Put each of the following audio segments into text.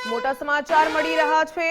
મોટા સમાચાર મળી રહ્યા છે।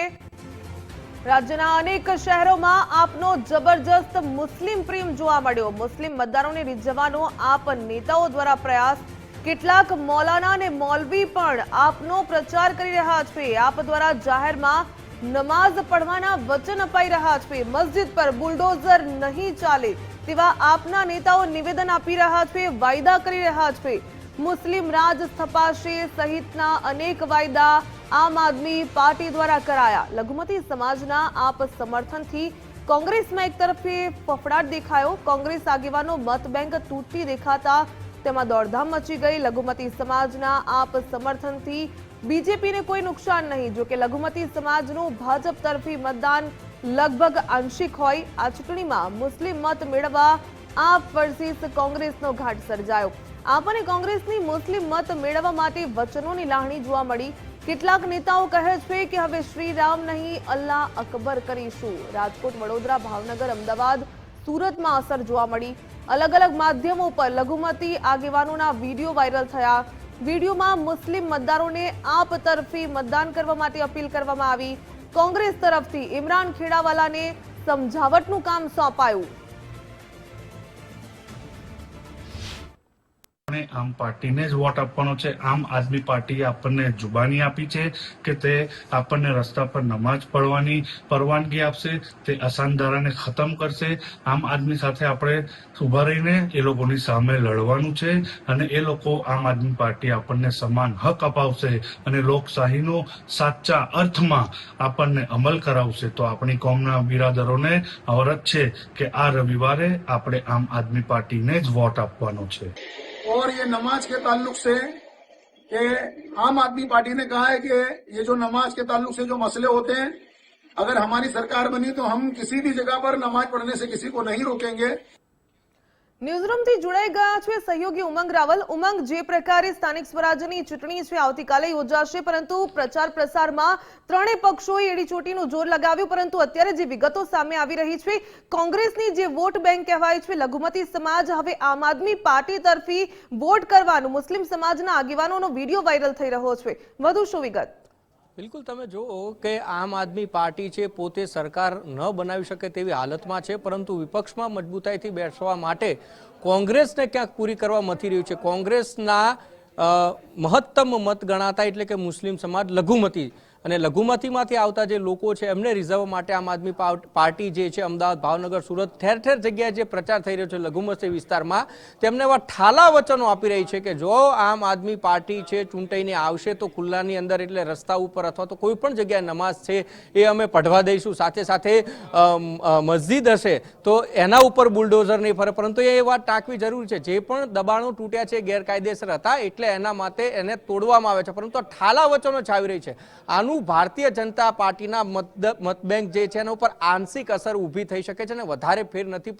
રાજ્યના અનેક શહેરોમાં આપનો જબરજસ્ત મુસ્લિમ પ્રેમ જોવા મળ્યો। મુસ્લિમ મતદારોને રીઝવવાનો આપ નેતાઓ દ્વારા પ્રયાસ। કેટલાક મૌલાના અને મૌલવી પણ આપનો પ્રચાર કરી રહ્યા છે। આપ દ્વારા જાહેરમાં નમાઝ પઢવાના વચન અપાઈ રહ્યા છે। મસ્જિદ પર બુલડોઝર નહીં ચાલે તેવા આપના નેતાઓ નિવેદન આપી રહ્યા છે, વાયદા કરી રહ્યા છે। મુસ્લિમ રાજ સ્થપાશે સહિતના અનેક વાયદા આમ આદમી પાર્ટી દ્વારા કરાયા। લઘુમતી સમાજના આપ સમર્થનથી કોંગ્રેસમાં એક તરફે ફફડાટ દેખાયો। કોંગ્રેસ આગેવાનો મત બેંક તૂટતી દેખાતા તેમાં દોડધામ મચી ગઈ। લઘુમતી સમાજના આપ સમર્થનથી બીજેપીને કોઈ નુકસાન નહીં। જો કે લઘુમતી સમાજનું ભાજપ તરફી મતદાન લગભગ આંશિક હોય। આ ચૂંટણીમાં મુસ્લિમ મત મેળવવા આપ વર્સિસ કોંગ્રેસનો ઘાટ સર્જાયો। આપ અને કોંગ્રેસની મુસ્લિમ મત મેળવવા માટે વચનોની લાગણી જોવા મળી। કેટલાક નેતાઓ કહે છે કે હવે શ્રીરામ નહીં અલ્લાહ અકબર કરીશું। રાજકોટ, વડોદરા, ભાવનગર, અમદાવાદ, સુરતમાં અસર જોવા મળી। અલગ અલગ માધ્યમો પર લઘુમતી આગેવાનોના વિડીયો વાયરલ થયા। વિડીયોમાં મુસ્લિમ મતદારોને આપ તરફી મતદાન કરવા માટે અપીલ કરવામાં આવી। કોંગ્રેસ તરફથી ઇમરાન ખેડાવાલાને સમજાવટનું કામ સોંપાયું। આમ પાર્ટીને જ વોટ આપવાનો છે। આમ આદમી પાર્ટીએ આપણને જુબાની આપી છે કે તે આપણને રસ્તા પર નમાઝ પઢવાની પરવાનગી આપશે, તે અસાનધારાને ખતમ કરશે। આમ આદમી સાથે આપણે ઉભા રહીને એ લોકોની સામે લડવાનું છે અને એ લોકો આમ આદમી પાર્ટી આપણને સમાન હક અપાવશે અને લોકશાહીનો સાચા અર્થમાં આપણને અમલ કરાવશે। તો આપણી કોમના બિરાદરોને અવરત છે કે આ રવિવારે આપણે આમ આદમી પાર્ટીને જ વોટ આપવાનો છે। और ये नमाज के ताल्लुक से कि आम आदमी पार्टी ने कहा है कि ये जो नमाज के ताल्लुक से जो मसले होते हैं, अगर हमारी सरकार बनी तो हम किसी भी जगह पर नमाज पढ़ने से किसी को नहीं रोकेंगे। ન્યૂઝરૂમથી જોડાઈ ગયા છે સહયોગી ઉમંગ રાવલ। ઉમંગ, જે પ્રકારે સ્થાનિક સ્વરાજ્યની ચૂંટણી છે આવતીકાલે યોજાશે, પરંતુ પ્રચાર પ્રસારમાં ત્રણેય પક્ષોએ એડીચોટીનું જોર લગાવ્યું, પરંતુ અત્યારે જે વિગતો સામે આવી રહી છે, કોંગ્રેસની જે વોટ બેંક કહેવાય છે લઘુમતી સમાજ હવે આમ આદમી પાર્ટી તરફી વોટ કરવાનું મુસ્લિમ સમાજના આગેવાનોનો વિડીયો વાયરલ થઈ રહ્યો છે। વધુ શું વિગત? બિલકુલ, તમે જુઓ કે આમ આદમી પાર્ટી છે પોતે સરકાર ન બનાવી શકે તેવી હાલતમાં છે, પરંતુ વિપક્ષમાં મજબૂતાઈથી બેસવા માટે કોંગ્રેસને ક્યાંક પૂરી કરવા મથી રહ્યું છે। કોંગ્રેસના મહત્તમ મત ગણાતા એટલે કે મુસ્લિમ સમાજ લઘુમતી અને લઘુમતીમાંથી આવતા જે લોકો છે એમને રિઝર્વ માટે આમ આદમી પાર્ટી જે છે અમદાવાદ, ભાવનગર, સુરત ઠેર ઠેર જગ્યાએ જે પ્રચાર થઈ રહ્યો છે લઘુમતી વિસ્તારમાં, તેમને એવા ઠાલા વચનો આપી રહી છે કે જો આમ આદમી પાર્ટી છે ચૂંટાઈને આવશે તો ખુલ્લાની અંદર એટલે રસ્તા ઉપર અથવા તો કોઈ પણ જગ્યાએ નમાઝ છે એ અમે પઢવા દઈશું, સાથે સાથે મસ્જિદ હશે તો એના ઉપર બુલડોઝર નહીં ફરે। પરંતુ એ વાત ટાંકવી જરૂરી છે, જે પણ દબાણો તૂટ્યા છે ગેરકાયદેસર હતા એટલે એના માટે એને તોડવામાં આવે છે, પરંતુ ઠાલા વચનો છાવી રહી છે। આનું ભારતીય જનતા પાર્ટીના મત બેંક જે છે એના ઉપર આંશિક અસર ઊભી થઈ શકે છે અને વધારે ફેર નથી,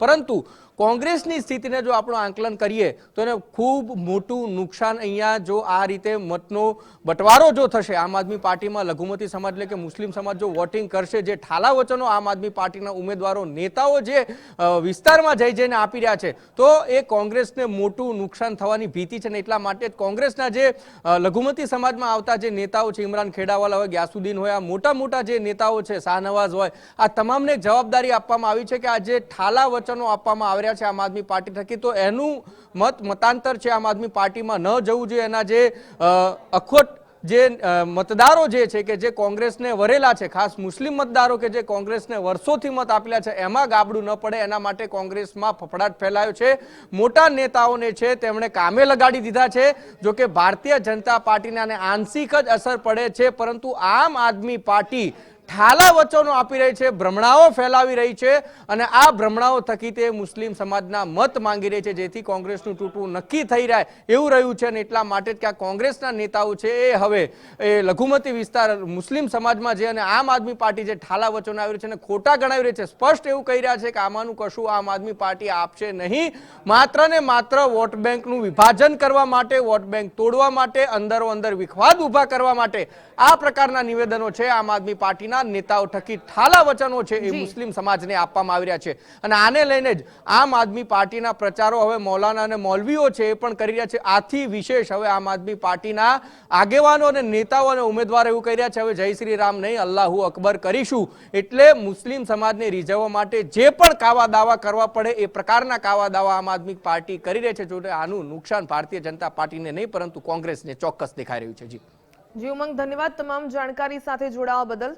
પરંતુ કોંગ્રેસની સ્થિતિને જો આપણું આંકલન કરીએ તો એને ખૂબ મોટું નુકસાન અહીંયા જો આ રીતે મતનો બટવારો જો થશે આમ આદમી પાર્ટીમાં લઘુમતી સમાજ એટલે કે મુસ્લિમ સમાજ જો વોટિંગ કરશે, જે ઠાલા વચનો આમ આદમી પાર્ટીના ઉમેદવારો નેતાઓ જે વિસ્તારમાં જઈને આપી રહ્યા છે, તો એ કોંગ્રેસને મોટું નુકસાન થવાની ભીતિ છે ને એટલા માટે જ કોંગ્રેસના જે લઘુમતી સમાજમાં આવતા જે નેતાઓ છે, ઇમરાન ખેડાવાલા હોય, ગ્યાસુદ્દીન હોય, આ મોટા જે નેતાઓ છે, શાહનવાઝ હોય, આ તમામને જવાબદારી આપવામાં આવી છે કે આ જે ઠાલા વચનો આપવામાં આવ્યા છે આમ આદમી પાર્ટી થકી, તો એનું મતાંતર છે આમ આદમી પાર્ટીમાં ન જવું જોઈએ। એના જે અખોટ જે મતદારો જે છે કે જે કોંગ્રેસને વરેલા છે, ખાસ મુસ્લિમ મતદારો કે જે કોંગ્રેસને વર્ષોથી મત આપેલા છે, એમાં ગાબડું ન પડે એના માટે કોંગ્રેસમાં ફફડાટ ફેલાયો છે। મોટા નેતાઓને છે તેમણે કામે લગાડી દીધા છે। જો કે ભારતીય જનતા પાર્ટીને આને આંશિક જ અસર પડે છે, પરંતુ આમ આદમી પાર્ટી ઠાલા વચનો આપી રહી છે, ભ્રમણાઓ ફેલાવી રહી છે અને આ ભ્રમણાઓ થકી તે મુસ્લિમ સમાજના મત માંગી રહી છે, જેથી કોંગ્રેસનું તૂટવું નક્કી થઈ રહે એવું રહ્યું છે। અને એટલા માટે જ કે આ કોંગ્રેસના નેતાઓ છે એ હવે એ લઘુમતી વિસ્તાર મુસ્લિમ સમાજમાં જે અને આમ આદમી પાર્ટી જે ઠાલા વચનો આવી રહી છે અને ખોટા ગણાવી રહી છે, સ્પષ્ટ એવું કહી રહ્યા છે કે આમાંનું કશું આમ આદમી પાર્ટી આપશે નહીં, માત્ર ને માત્ર વોટ બેંકનું વિભાજન કરવા માટે, વોટ બેંક તોડવા માટે, અંદરો અંદર વિખવાદ ઉભા કરવા માટે આ પ્રકારના નિવેદનો છે આમ આદમી પાર્ટીના। પાર્ટીના નેતાઓ થકી ઠાલા વચનો છે એ જી. મુસ્લિમ સમાજને આપવામાં આવી રહ્યા છે અને આને લઈને જ આમ આદમી પાર્ટીના પ્રચારો હવે મૌલાના અને મૌલવીઓ છે એ પણ કરી રહ્યા છે. આથી વિશેષ હવે આમ આદમી પાર્ટીના આગેવાનો અને નેતાઓ અને ઉમેદવારો એવું કહી રહ્યા છે હવે જય શ્રી રામ નહીં અલ્લાહુ અકબર કરીશું. એટલે મુસ્લિમ સમાજને રીઝવવા માટે જે પણ કાવા દાવા કરવા પડે એ પ્રકારના કાવા દાવા આમ આદમી પાર્ટી કરી રહી છે. જોકે આનું નુકસાન ભારતીય જનતા પાર્ટીને નહીં પરંતુ કોંગ્રેસને ચોક્કસ દેખાઈ રહ્યું છે. જી જી ઉમંગ, ધન્યવાદ તમામ જાણકારી સાથે જોડાવા બદલ.